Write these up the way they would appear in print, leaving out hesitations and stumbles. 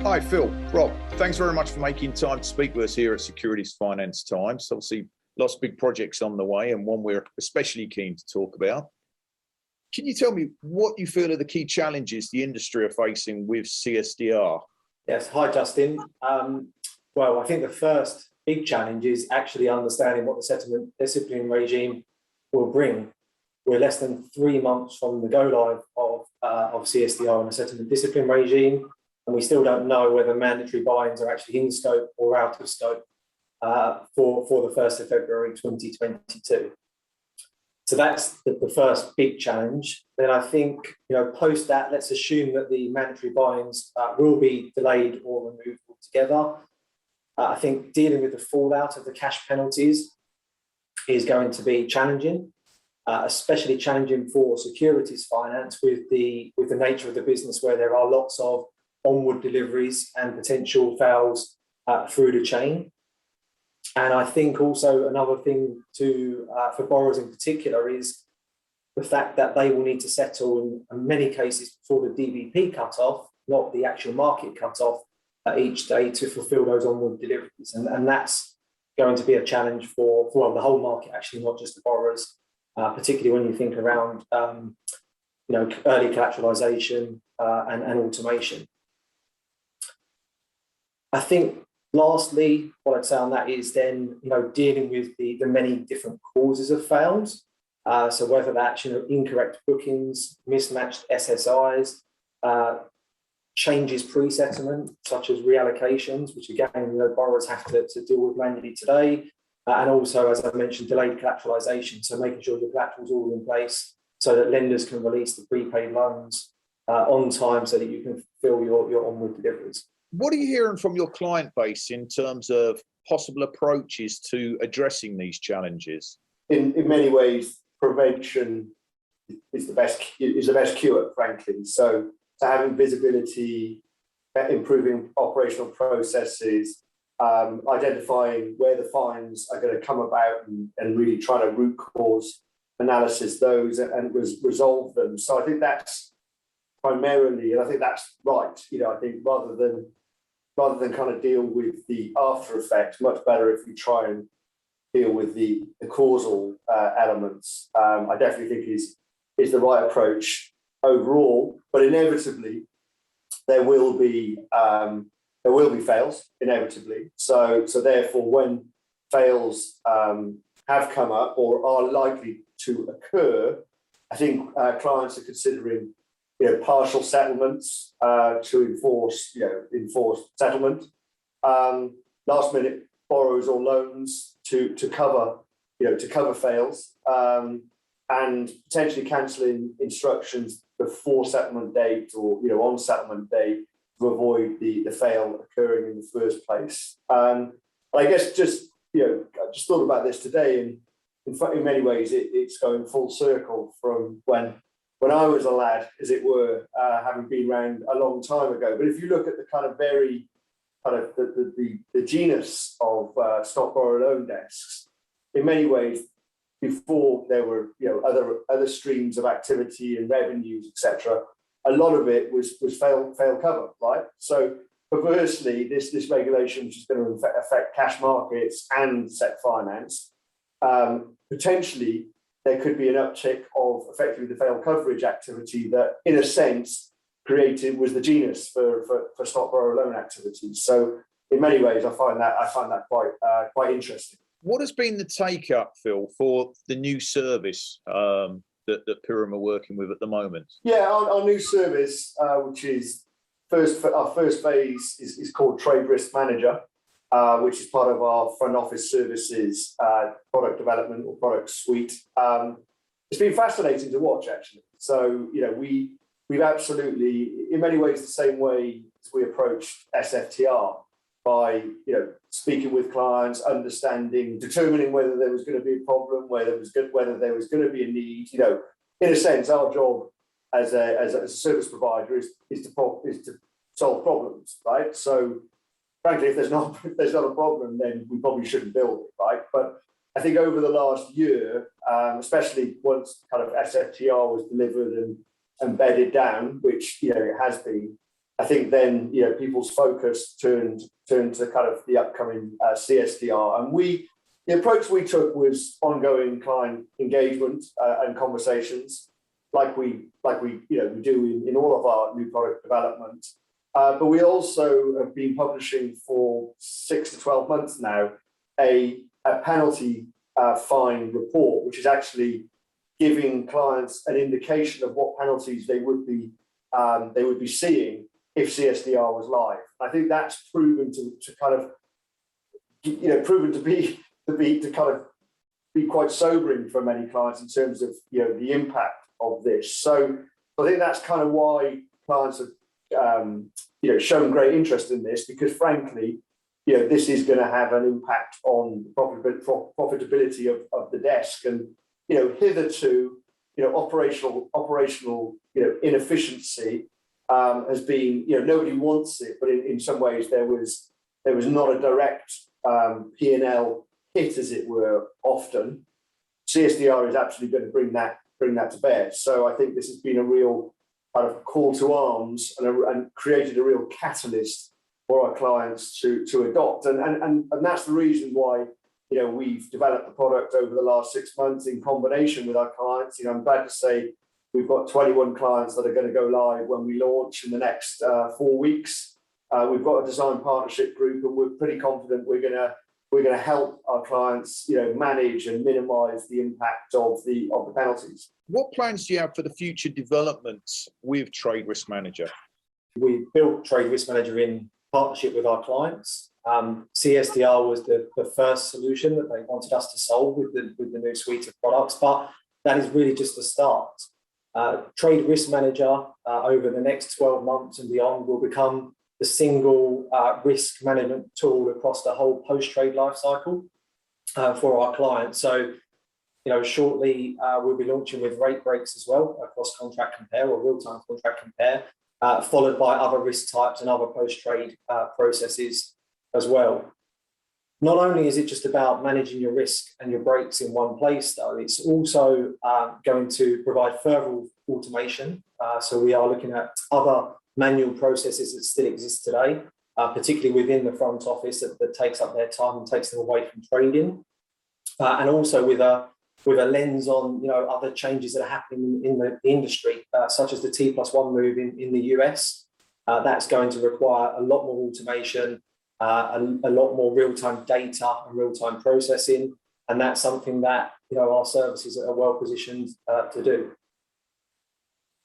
Hi, Phil. Rob, thanks very much for making time to speak with us here at Securities Finance Times. Obviously, lots of big projects on the way and one we're especially keen to talk about. Can you tell me what you feel are the key challenges the industry are facing with CSDR? Yes, hi Justin. Well, I think the first big challenge is actually understanding what the settlement discipline regime will bring. We're less than 3 months from the go live of CSDR and the settlement discipline regime, and we still don't know whether mandatory buy-ins are actually in scope or out of scope for the 1st of February 2022. So that's the first big challenge. Then I think, post that, let's assume that the mandatory buy-ins will be delayed or removed altogether. I think dealing with the fallout of the cash penalties is going to be challenging, especially challenging for securities finance with the nature of the business where there are lots of onward deliveries and potential fails through the chain. And I think also another thing for borrowers in particular is the fact that they will need to settle in many cases before the DVP cutoff, not the actual market cutoff, each day to fulfil those onward deliveries. And that's going to be a challenge for the whole market, actually, not just the borrowers, particularly when you think around early collateralization and automation. I think lastly, what I'd say on that is then, dealing with the many different causes of fails. So whether that's, incorrect bookings, mismatched SSIs, changes pre-settlement, such as reallocations, which again, borrowers have to deal with manually today. And also, as I mentioned, delayed collateralization. So making sure your collateral is all in place so that lenders can release the prepaid loans on time so that you can fulfill your onward deliveries. What are you hearing from your client base in terms of possible approaches to addressing these challenges? In many ways, prevention is the best cure, frankly. So having visibility, improving operational processes, identifying where the fines are going to come about and really trying to root cause analysis those and resolve them. So I think that's primarily, and I think that's right. I think rather than kind of deal with the after effect, much better if we try and deal with the causal elements. I definitely think is the right approach overall, but inevitably there will be fails inevitably. So therefore, when fails have come up or are likely to occur, I think clients are considering partial settlements to enforce settlement, last minute borrows or loans to cover fails, and potentially cancelling instructions before settlement date or on settlement date to avoid the fail occurring in the first place. I guess I just thought about this today, and in many ways it's going full circle from when I was a lad, as it were, having been around a long time ago. But if you look at the kind of the genus of stock borrow loan desks, in many ways, before there were other streams of activity and revenues, etc., a lot of it was fail cover, right? So perversely, this regulation, which is going to affect cash markets and sec finance, potentially there could be an uptick of effectively the fail coverage activity that, in a sense, was the genus for stock borrow loan activities. So in many ways, I find that quite interesting. What has been the take up, Phil, for the new service that Pirum are working with at the moment? Yeah, our new service, which is our first phase, is called Trade Risk Manager, which is part of our front office services product development or product suite. It's been fascinating to watch, actually. So we've absolutely, in many ways, the same way as we approached SFTR, by speaking with clients, understanding, determining whether there was going to be a problem, whether there was going to be a need. In a sense, our job as a service provider is to solve problems, right? So, frankly, if there's not a problem, then we probably shouldn't build it, right? But I think over the last year, especially once kind of SFTR was delivered and bedded down, which it has been, I think then, people's focus turned to kind of the upcoming CSDR. And the approach we took was ongoing client engagement and conversations, like we do in all of our new product development. But we also have been publishing for 6 to 12 months now a penalty fine report, which is actually giving clients an indication of what penalties they would be seeing if CSDR was live. I think that's proven to kind of, proven to be quite sobering for many clients in terms of the impact of this. So I think that's kind of why clients have shown great interest in this, because frankly, this is going to have an impact on the profitability of the desk. And hitherto, operational inefficiency has been, nobody wants it, but in some ways there was not a direct P&L hit, as it were. Often CSDR is absolutely going to bring that to bear. So I think this has been a real kind of call to arms and created a real catalyst for our clients to adopt. And that's the reason why we've developed the product over the last 6 months in combination with our clients. I'm glad to say we've got 21 clients that are going to go live when we launch in the next 4 weeks. We've got a design partnership group, and we're pretty confident we're going to help our clients manage and minimize the impact of the penalties. What plans do you have for the future developments with Trade Risk Manager? We built Trade Risk Manager in partnership with our clients. CSDR was the first solution that they wanted us to solve with the new suite of products, but that is really just the start. Trade Risk Manager over the next 12 months and beyond will become the single risk management tool across the whole post-trade lifecycle for our clients. So, shortly we'll be launching with rate breaks as well across Contract Compare or real-time Contract Compare, followed by other risk types and other post-trade processes as well. Not only is it just about managing your risk and your breaks in one place, though, it's also going to provide further automation. So we are looking at other manual processes that still exist today, particularly within the front office that takes up their time and takes them away from trading. And also with a lens on other changes that are happening in the industry, such as the T+1 move in the US. That's going to require a lot more automation, a lot more real-time data and real-time processing, and that's something that our services are well positioned to do.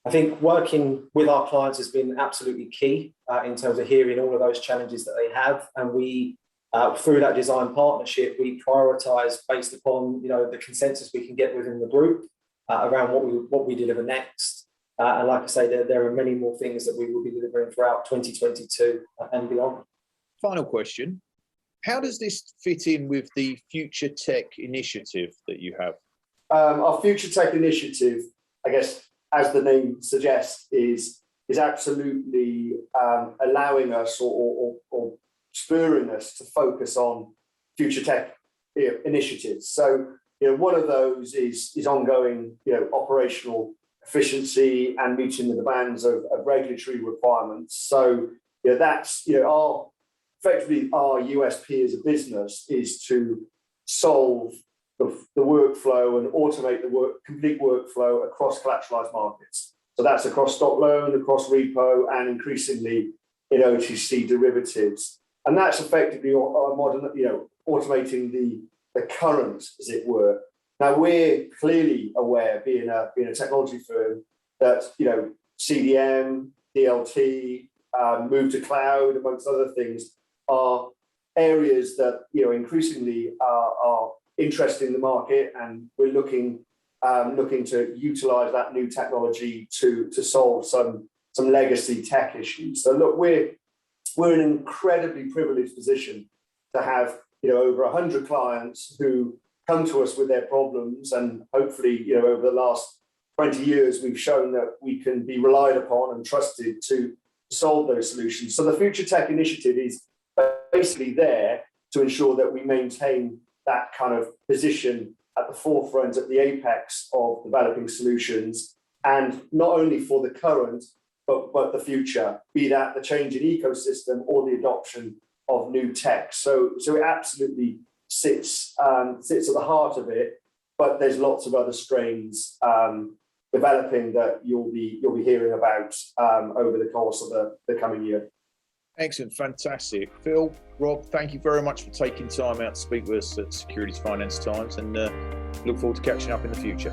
I think working with our clients has been absolutely key in terms of hearing all of those challenges that they have, and we through that design partnership, we prioritise based upon the consensus we can get within the group around what we deliver next. And like I say, there are many more things that we will be delivering throughout 2022 and beyond. Final question. How does this fit in with the FutureTech initiative that you have? Our FutureTech initiative, I guess, as the name suggests, is absolutely allowing us or spurring us to focus on FutureTech initiatives. So, one of those is ongoing, operational efficiency and meeting the demands of regulatory requirements. So, that's effectively our USP as a business is to solve the workflow and automate the complete workflow across collateralized markets. So that's across stock loan, across repo, and increasingly in OTC derivatives. And that's effectively automating the current, as it were. Now, we're clearly aware, being a technology firm, that CDM, DLT, move to cloud, amongst other things, are areas that increasingly are interested in the market, and we're looking to utilize that new technology to solve some legacy tech issues. So look, we're in an incredibly privileged position to have over 100 clients who come to us with their problems, and hopefully over the last 20 years we've shown that we can be relied upon and trusted to solve those solutions. So the FutureTech initiative is basically there to ensure that we maintain that kind of position at the forefront, at the apex of developing solutions, and not only for the current, but the future, be that the change in ecosystem or the adoption of new tech. So it absolutely sits at the heart of it, but there's lots of other strains developing that you'll be hearing about over the course of the coming year. Excellent, fantastic. Phil, Rob, thank you very much for taking time out to speak with us at Securities Finance Times, and look forward to catching up in the future.